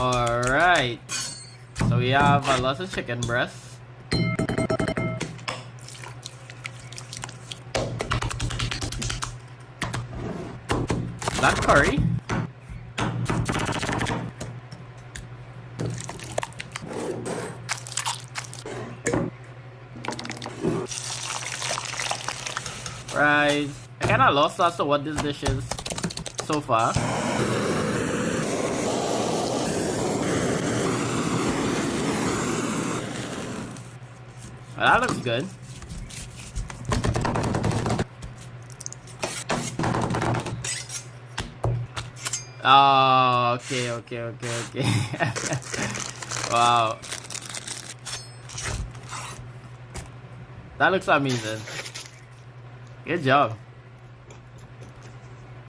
Alright. So we have a lot of chicken breast. That curry. Right. I kinda lost as to what this dish is so far. Well, that looks good. Oh, okay. Wow. That looks amazing. Good job.